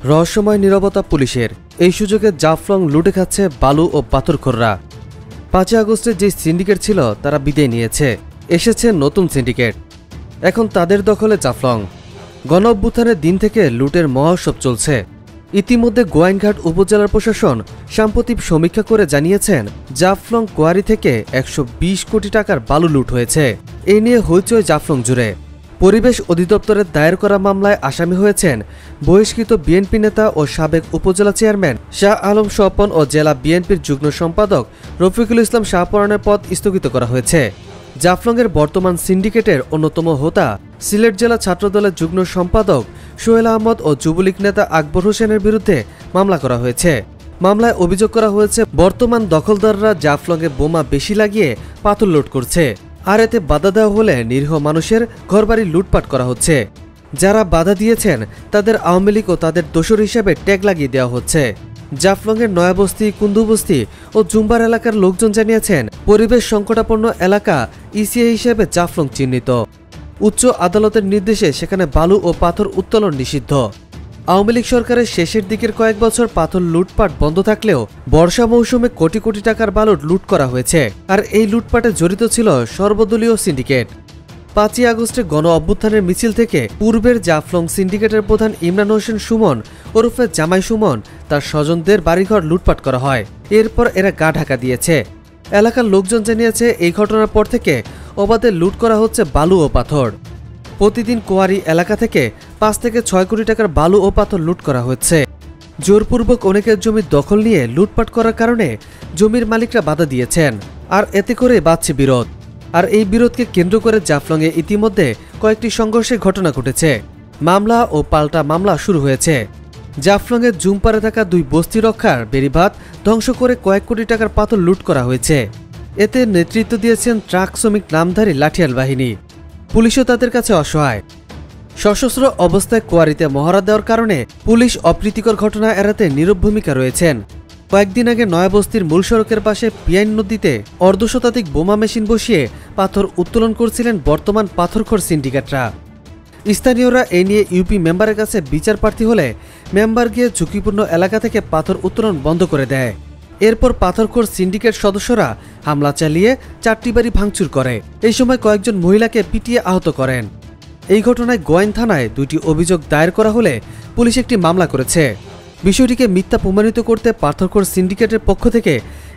রহস্যময় নীরবতা পুলিশের। এই সুযোগে জাফলং লুটে খাচ্ছে বালু ও পাথরখোররা। 5 আগস্টে যে সিন্ডিকেট ছিল তারা বিদায় নিয়েছে, এসেছে নতুন সিন্ডিকেট। এখন তাদের দখলে জাফলং। গণ অভ্যুত্থানের দিন থেকে লুটের মহোৎসব চলছে। ইতিমধ্যে গোয়াইনঘাট উপজেলার প্রশাসন সাম্প্রতিক সমীক্ষা করে জানিয়েছেন জাফলং কোয়ারি থেকে 120 কোটি টাকার বালু লুট হয়েছে। এ নিয়ে হইচই জাফলং জুড়ে। পরিবেশ অধিদপ্তরের দায়ের করা মামলায় আসামি হয়েছেন বহিষ্কৃত বিএনপি নেতা ও সাবেক উপজেলা চেয়ারম্যান শাহ আলম স্বপন ও জেলা বিএনপির যুগ্ম সম্পাদক রফিকুল ইসলাম শাহপরানের পদ স্থগিত করা হয়েছে। জাফলংয়ের বর্তমান সিন্ডিকেটের অন্যতম হোতা সিলেট জেলা ছাত্রদলের যুগ্ম সম্পাদক সোহেল আহমদ ও যুবলীগ নেতা আকবর হোসেনের বিরুদ্ধে মামলা করা হয়েছে। মামলায় অভিযোগ করা হয়েছে বর্তমান দখলদাররা জাফলংয়ে বোমা বেশি লাগিয়ে পাথর লুট করছে, আর এতে বাধা দেওয়া হলে নিরীহ মানুষের ঘরবাড়ি লুটপাট করা হচ্ছে। যারা বাধা দিয়েছেন তাদের আওয়ামী লীগ ও তাদের দোসর হিসেবে ট্যাগ লাগিয়ে দেওয়া হচ্ছে। জাফলংয়ের নয়াবস্তি, কুন্দুবস্তি ও জুম্বার এলাকার লোকজন জানিয়েছেন পরিবেশ সংকটাপন্ন এলাকা ইসিএ হিসেবে জাফলং চিহ্নিত। উচ্চ আদালতের নির্দেশে সেখানে বালু ও পাথর উত্তোলন নিষিদ্ধ। আওয়ামী লীগ সরকারের শেষের দিকের কয়েক বছর পাথর লুটপাট বন্ধ থাকলেও বর্ষা মৌসুমে কোটি কোটি টাকার বালু লুট করা হয়েছে, আর এই লুটপাটে জড়িত ছিল সর্বদলীয় সিন্ডিকেট। 5 আগস্টে গণ অভ্যুত্থানের মিছিল থেকে পূর্বের জাফলং সিন্ডিকেটের প্রধান ইমরান হোসেন সুমন ওরফে জামাই সুমন তার স্বজনদের বাড়িঘর লুটপাট করা হয়। এরপর এরা গা ঢাকা দিয়েছে। এলাকার লোকজন জানিয়েছে এই ঘটনার পর থেকে অবাধে লুট করা হচ্ছে বালু ও পাথর। প্রতিদিন কোয়ারি এলাকা থেকে 5 থেকে 6 কোটি টাকার বালু ও পাথর লুট করা হচ্ছে। জোরপূর্বক অনেকের জমির দখল নিয়ে লুটপাট করার কারণে জমির মালিকরা বাধা দিয়েছেন, আর এতে করে বাড়ছে বিরোধ। আর এই বিরোধকে কেন্দ্র করে জাফলংয়ে ইতিমধ্যে কয়েকটি সংঘর্ষের ঘটনা ঘটেছে। মামলা ও পাল্টা মামলা শুরু হয়েছে। জাফলংয়ের জুমপাড়ে থাকা 2 বস্তি রক্ষার বেড়িবাঁধ ধ্বংস করে কয়েক কোটি টাকার পাথর লুট করা হয়েছে। এতে নেতৃত্ব দিয়েছেন ট্রাক শ্রমিক নামধারী লাঠিয়াল বাহিনী। পুলিশও তাদের কাছে অসহায়। সশস্ত্র অবস্থায় কোয়ারিতে মহড়া দেওয়ার কারণে পুলিশ অপ্রীতিকর ঘটনা এড়াতে নীরব ভূমিকা রয়েছেন। কয়েকদিন আগে নয়াবস্তির মূল সড়কের পাশে পিয়াইন নদীতে অর্ধশতাধিক বোমা মেশিন বসিয়ে পাথর উত্তোলন করছিলেন বর্তমান পাথরখোর সিন্ডিকেটরা। স্থানীয়রা এই নিয়ে ইউপি মেম্বারের কাছে বিচার প্রার্থী হলে মেম্বার গিয়ে ঝুঁকিপূর্ণ এলাকা থেকে পাথর উত্তোলন বন্ধ করে দেয়। এরপর পাথরখোর সিন্ডিকেট সদস্যরা হামলা চালিয়ে 4টি বাড়ি ভাঙচুর করে। এই সময় কয়েকজন মহিলাকে পিটিয়ে আহত করেন। এই ঘটনায় গোয়াইন থানায় 2টি অভিযোগ দায়ের করা হলে পুলিশ একটি মামলা করেছে। বিষয়টিকে মিথ্যা প্রমাণিত করতে পাথরখোর সিন্ডিকেটের পক্ষ থেকে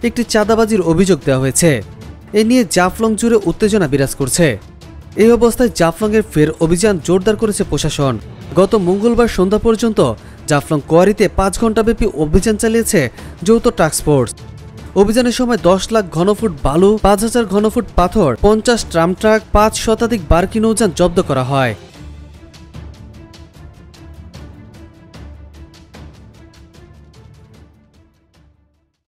একটি চাঁদাবাজির অভিযোগ দেওয়া হয়েছে। এ নিয়ে জাফলং জুড়ে উত্তেজনা বিরাজ করছে। এই অবস্থায় জাফলংয়ের ফের অভিযান জোরদার করেছে প্রশাসন। গত মঙ্গলবার সন্ধ্যা পর্যন্ত জাফলং কোয়ারিতে 5 ঘণ্টাব্যাপী অভিযান চালিয়েছে যৌথ টাস্কফোর্স। অভিযানের সময় 10 লাখ ঘনফুট বালু, 5000 ঘনফুট পাথর, 50 ট্রাম ট্রাক, 5 শতাধিক বারকি নৌযান জব্দ করা হয়।